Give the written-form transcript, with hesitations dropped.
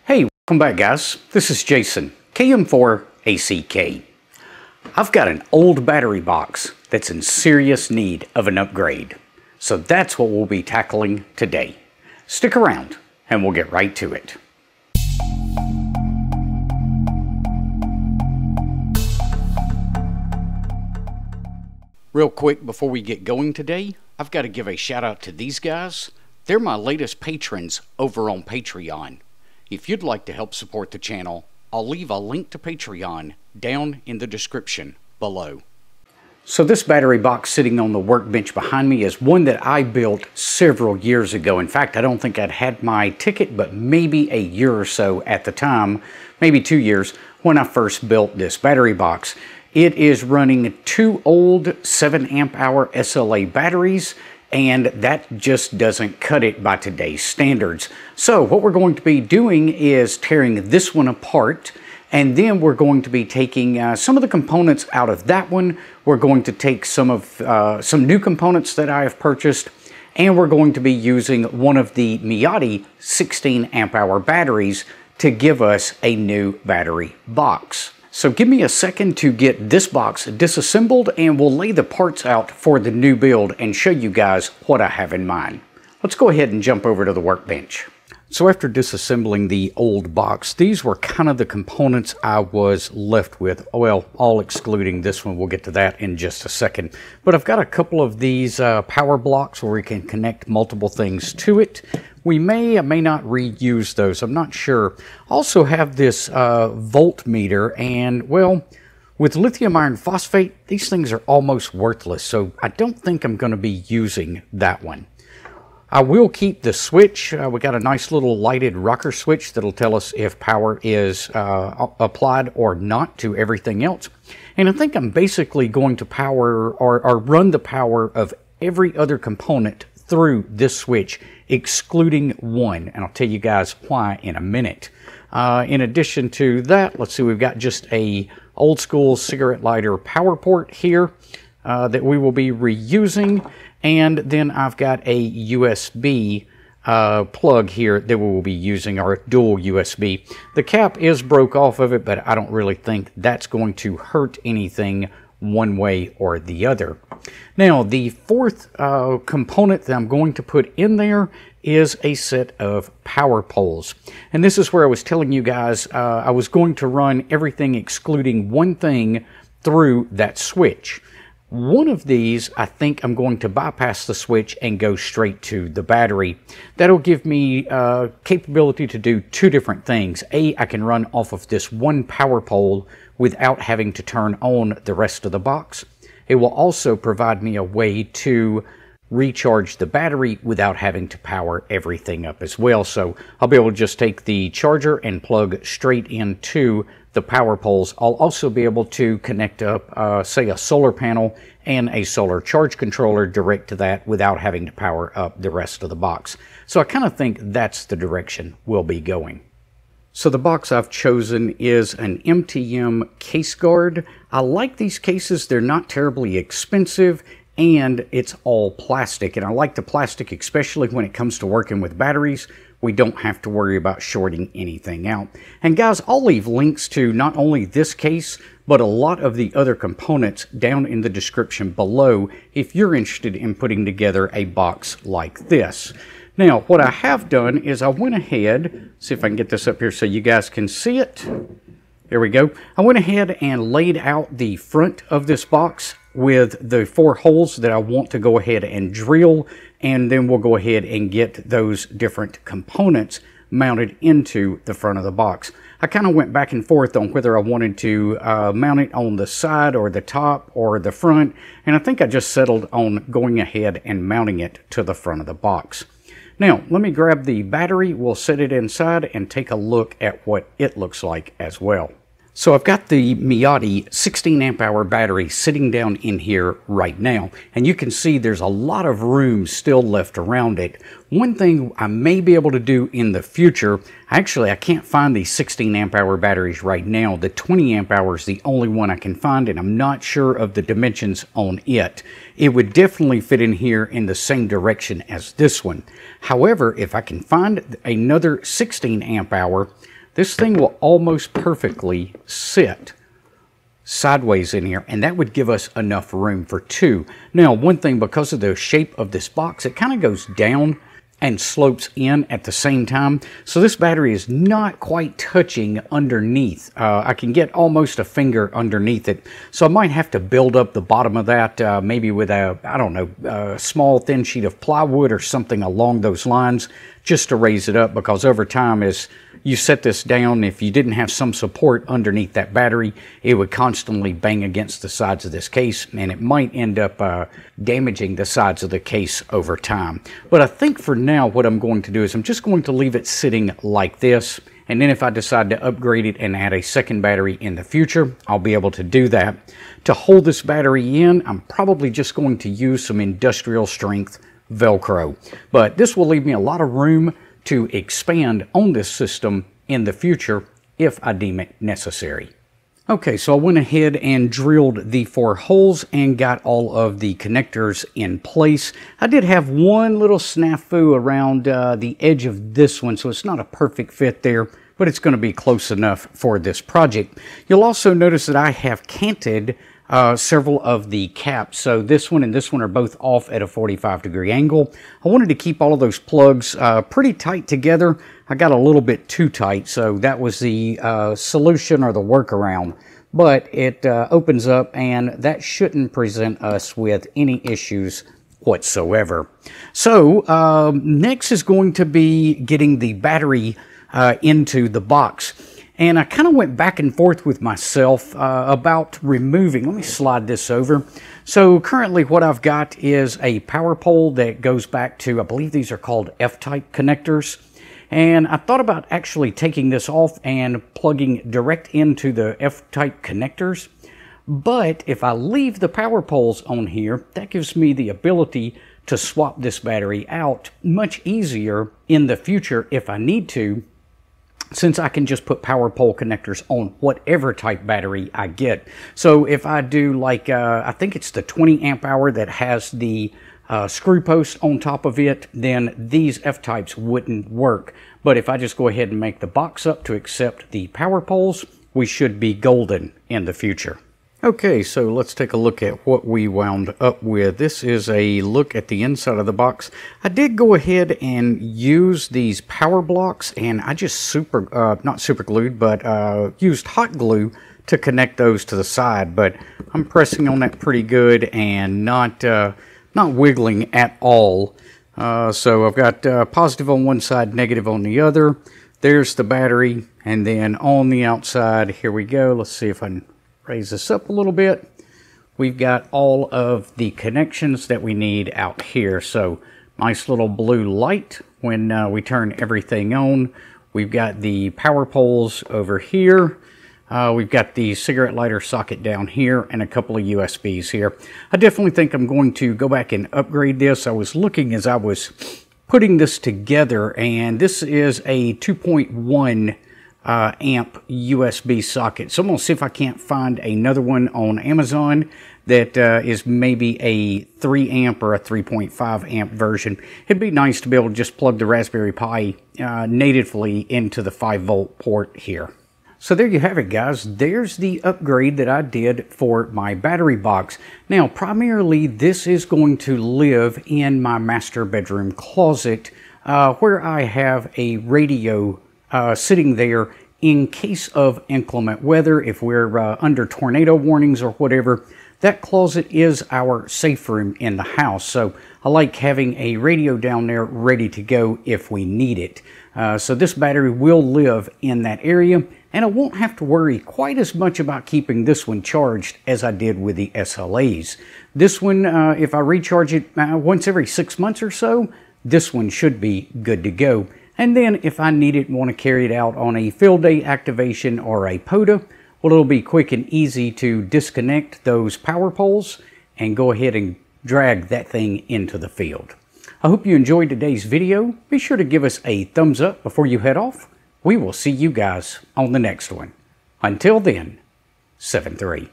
Hey, welcome back guys. This is Jason, KM4ACK. I've got an old battery box that's in serious need of an upgrade. So that's what we'll be tackling today. Stick around and we'll get right to it. Real quick before we get going today, I've got to give a shout out to these guys. They're my latest patrons over on Patreon. If you'd like to help support the channel, I'll leave a link to Patreon down in the description below. So this battery box sitting on the workbench behind me is one that I built several years ago. In fact, I don't think I'd had my ticket, but maybe a year or so at the time, maybe 2 years, when I first built this battery box. It is running 2 old 7 amp hour SLA batteries, and that just doesn't cut it by today's standards. So what we're going to be doing is tearing this one apart, and then we're going to be taking some of the components out of that one. We're going to take some new components that I have purchased, and we're going to be using one of the Mtm 16 amp hour batteries to give us a new battery box. So give me a second to get this box disassembled and we'll lay the parts out for the new build and show you guys what I have in mind. Let's go ahead and jump over to the workbench. So after disassembling the old box, these were kind of the components I was left with. Well, all excluding this one. We'll get to that in just a second. But I've got a couple of these power blocks where we can connect multiple things to it. We may or may not reuse those. I'm not sure. Also have this voltmeter, and well, with lithium iron phosphate, these things are almost worthless. So I don't think I'm going to be using that one. I will keep the switch. We got a nice little lighted rocker switch that'll tell us if power is applied or not to everything else. And I think I'm basically going to power or run the power of every other component through this switch, excluding one. And I'll tell you guys why in a minute. In addition to that, let's see, we've got just a old school cigarette lighter power port here that we will be reusing. And then I've got a USB plug here that we will be using, our dual USB. The cap is broke off of it, but I don't really think that's going to hurt anything one way or the other. Now, the fourth component that I'm going to put in there is a set of power poles. And this is where I was telling you guys I was going to run everything excluding one thing through that switch. One of these, I think I'm going to bypass the switch and go straight to the battery. That'll give me capability to do 2 different things. A, I can run off of this one power pole without having to turn on the rest of the box. It will also provide me a way to recharge the battery without having to power everything up as well. So I'll be able to just take the charger and plug straight into the power poles. I'll also be able to connect up, say, a solar panel and a solar charge controller direct to that without having to power up the rest of the box. So I kind of think that's the direction we'll be going. So the box I've chosen is an Mtm Case Guard. I like these cases. They're not terribly expensive, and it's all plastic. And I like the plastic, especially when it comes to working with batteries. We don't have to worry about shorting anything out. And guys, I'll leave links to not only this case, but a lot of the other components down in the description below if you're interested in putting together a box like this. Now, what I have done is I went ahead, see if I can get this up here so you guys can see it. There we go. I went ahead and laid out the front of this box with the 4 holes that I want to go ahead and drill, and then we'll go ahead and get those different components mounted into the front of the box. I kind of went back and forth on whether I wanted to mount it on the side or the top or the front, and I think I just settled on going ahead and mounting it to the front of the box. Now, let me grab the battery, we'll set it inside and take a look at what it looks like as well. So I've got the Mtm 16 amp hour battery sitting down in here right now, and you can see there's a lot of room still left around it. One thing I may be able to do in the future, actually I can't find these 16 amp hour batteries right now. The 20 amp hour is the only one I can find, and I'm not sure of the dimensions on it. It would definitely fit in here in the same direction as this one. However, if I can find another 16 amp hour, this thing will almost perfectly sit sideways in here, and that would give us enough room for two. Now, one thing, because of the shape of this box, it kind of goes down and slopes in at the same time. So this battery is not quite touching underneath. I can get almost a finger underneath it. So I might have to build up the bottom of that, maybe with a, I don't know, a small thin sheet of plywood or something along those lines, just to raise it up, because over time, as you set this down, if you didn't have some support underneath that battery, it would constantly bang against the sides of this case, and it might end up damaging the sides of the case over time. But I think for now, what I'm going to do is I'm just going to leave it sitting like this, and then if I decide to upgrade it and add a second battery in the future, I'll be able to do that. To hold this battery in, I'm probably just going to use some industrial strength Velcro, but this will leave me a lot of room to expand on this system in the future if I deem it necessary. Okay, so I went ahead and drilled the 4 holes and got all of the connectors in place. I did have one little snafu around the edge of this one, so it's not a perfect fit there, but it's going to be close enough for this project. You'll also notice that I have canted several of the caps. So this one and this one are both off at a 45-degree angle. I wanted to keep all of those plugs pretty tight together. I got a little bit too tight, so that was the solution or the workaround. But it opens up, and that shouldn't present us with any issues whatsoever. So next is going to be getting the battery into the box. And I kind of went back and forth with myself about removing. Let me slide this over. So currently what I've got is a power pole that goes back to, I believe these are called F-type connectors. And I thought about actually taking this off and plugging direct into the F-type connectors. But if I leave the power poles on here, that gives me the ability to swap this battery out much easier in the future if I need to, since I can just put power pole connectors on whatever type battery I get. So if I do like, I think it's the 20 amp hour that has the screw post on top of it, then these F-types wouldn't work. But if I just go ahead and make the box up to accept the power poles, we should be golden in the future. Okay, so let's take a look at what we wound up with. This is a look at the inside of the box. I did go ahead and use these power blocks, and I just not super glued, but used hot glue to connect those to the side. But I'm pressing on that pretty good and not wiggling at all. So I've got positive on one side, negative on the other. There's the battery, and then on the outside, here we go. Let's see if I can raise this up a little bit. We've got all of the connections that we need out here. So nice little blue light when we turn everything on. We've got the power poles over here. We've got the cigarette lighter socket down here and a couple of USBs here. I definitely think I'm going to go back and upgrade this. I was looking as I was putting this together, and this is a 2.1 amp USB socket. So I'm going to see if I can't find another one on Amazon that is maybe a 3 amp or a 3.5 amp version. It'd be nice to be able to just plug the Raspberry Pi natively into the 5-volt port here. So there you have it, guys. There's the upgrade that I did for my battery box. Now, primarily, this is going to live in my master bedroom closet where I have a radio sitting there in case of inclement weather. If we're under tornado warnings or whatever, that closet is our safe room in the house. So I like having a radio down there ready to go if we need it. So this battery will live in that area, and I won't have to worry quite as much about keeping this one charged as I did with the SLAs. This one, if I recharge it once every 6 months or so, this one should be good to go. And then if I need it and want to carry it out on a field day activation or a POTA, Well, it'll be quick and easy to disconnect those power poles and go ahead and drag that thing into the field. I hope you enjoyed today's video. Be sure to give us a thumbs up before you head off. We will see you guys on the next one. Until then, 7-3.